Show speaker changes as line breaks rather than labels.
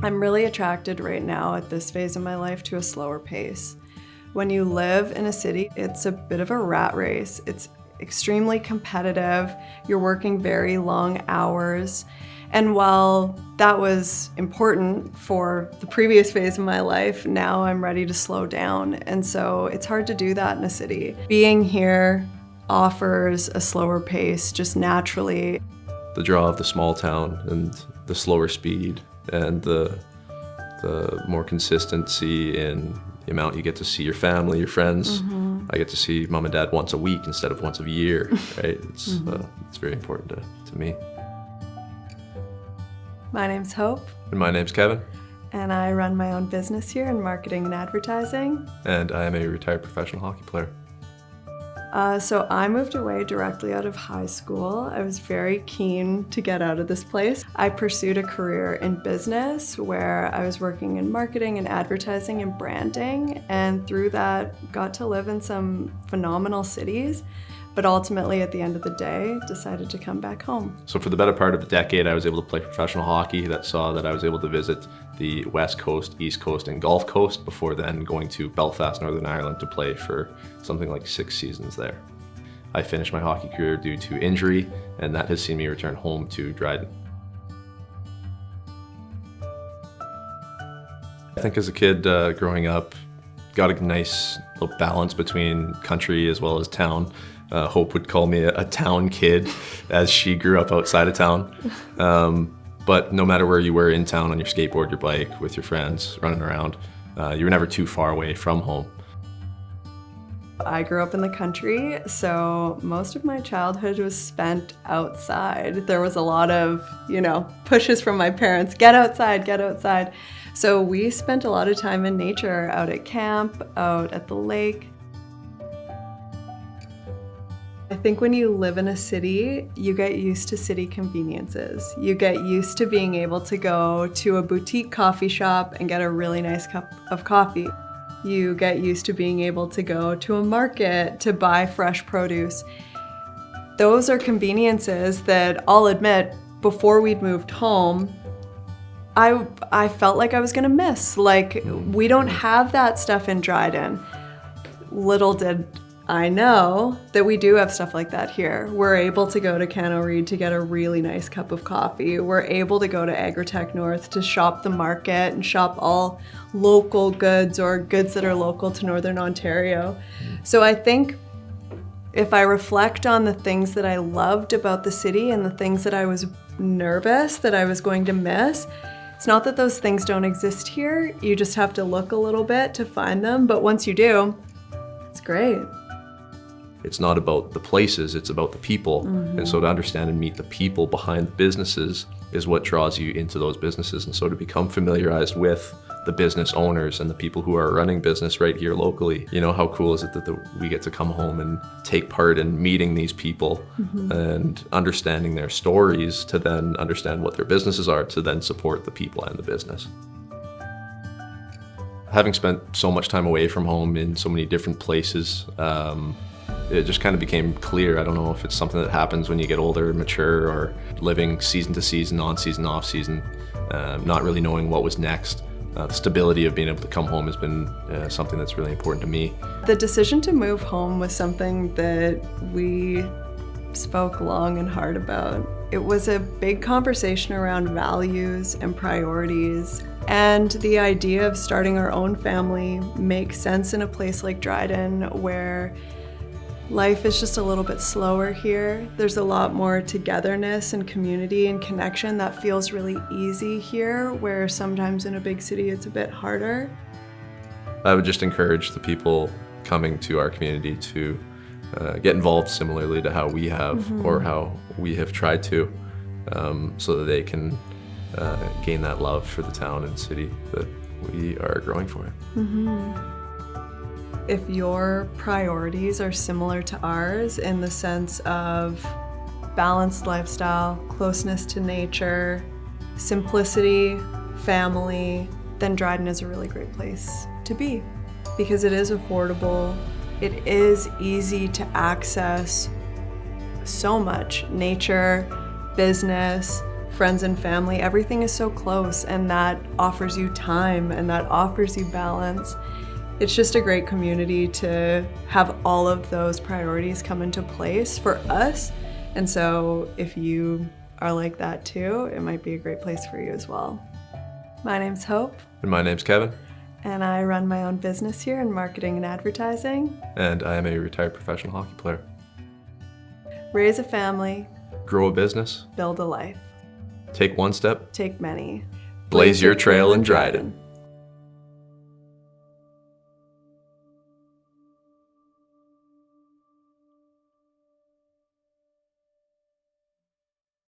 I'm really attracted right now at this phase of my life to a slower pace. When you live in a city, it's a bit of a rat race. It's extremely competitive. You're working very long hours. And while that was important for the previous phase of my life, now I'm ready to slow down. And so it's hard to do that in a city. Being here offers a slower pace just naturally.
The draw of the small town and the slower speed and the more consistency in the amount you get to see your family, your friends. I get to see mom and dad once a week instead of once a year, right? It's very important to me.
My name's Hope.
And my name's Kevin.
And I run my own business here in marketing and advertising.
And I am a retired professional hockey player.
So I moved away directly out of high school. I was very keen to get out of this place. I pursued a career in business where I was working in marketing and advertising and branding, and through that got to live in some phenomenal cities, but ultimately at the end of the day decided to come back home.
So for the better part of a decade I was able to play professional hockey. That saw that I was able to visit the West Coast, East Coast, and Gulf Coast before then going to Belfast, Northern Ireland to play for something like 6 seasons there. I finished my hockey career due to injury, and that has seen me return home to Dryden. I think as a kid growing up, got a nice little balance between country as well as town. Hope would call me a town kid as she grew up outside of town. But no matter where you were in town on your skateboard, your bike, with your friends, running around, you were never too far away from home.
I grew up in the country, so most of my childhood was spent outside. There was a lot of, pushes from my parents, get outside, get outside. So we spent a lot of time in nature, out at camp, out at the lake. I think when you live in a city, you get used to city conveniences. You get used to being able to go to a boutique coffee shop and get a really nice cup of coffee. You get used to being able to go to a market to buy fresh produce. Those are conveniences that I'll admit, before we'd moved home, I felt like I was gonna miss. Like, we don't have that stuff in Dryden. Little did I know that we do have stuff like that here. We're able to go to Cano Reed to get a really nice cup of coffee. We're able to go to Agritech North to shop the market and shop all local goods or goods that are local to Northern Ontario. So I think if I reflect on the things that I loved about the city and the things that I was nervous that I was going to miss, it's not that those things don't exist here. You just have to look a little bit to find them. But once you do, it's great.
It's not about the places, it's about the people. And so to understand and meet the people behind the businesses is what draws you into those businesses. And so to become familiarized with the business owners and the people who are running business right here locally, how cool is it that we get to come home and take part in meeting these people and understanding their stories to then understand what their businesses are, to then support the people and the business. Having spent so much time away from home in so many different places, it just kind of became clear. I don't know if it's something that happens when you get older and mature, or living season to season, on season, off season, not really knowing what was next. The stability of being able to come home has been something that's really important to me.
The decision to move home was something that we spoke long and hard about. It was a big conversation around values and priorities, and the idea of starting our own family makes sense in a place like Dryden, where life is just a little bit slower here. There's a lot more togetherness and community and connection that feels really easy here, where sometimes in a big city it's a bit harder.
I would just encourage the people coming to our community to get involved similarly to how we have, or how we have tried to, so that they can gain that love for the town and city that we are growing for it.
If your priorities are similar to ours in the sense of balanced lifestyle, closeness to nature, simplicity, family, then Dryden is a really great place to be, because it is affordable. It is easy to access so much nature, business, friends and family, everything is so close, and that offers you time and that offers you balance. It's just a great community to have all of those priorities come into place for us. And so if you are like that too, it might be a great place for you as well. My name's Hope.
And my name's Kevin.
And I run my own business here in marketing and advertising.
And I am a retired professional hockey player.
Raise a family.
Grow a business.
Build a life.
Take one step.
Take many.
Blaze your trail in Dryden.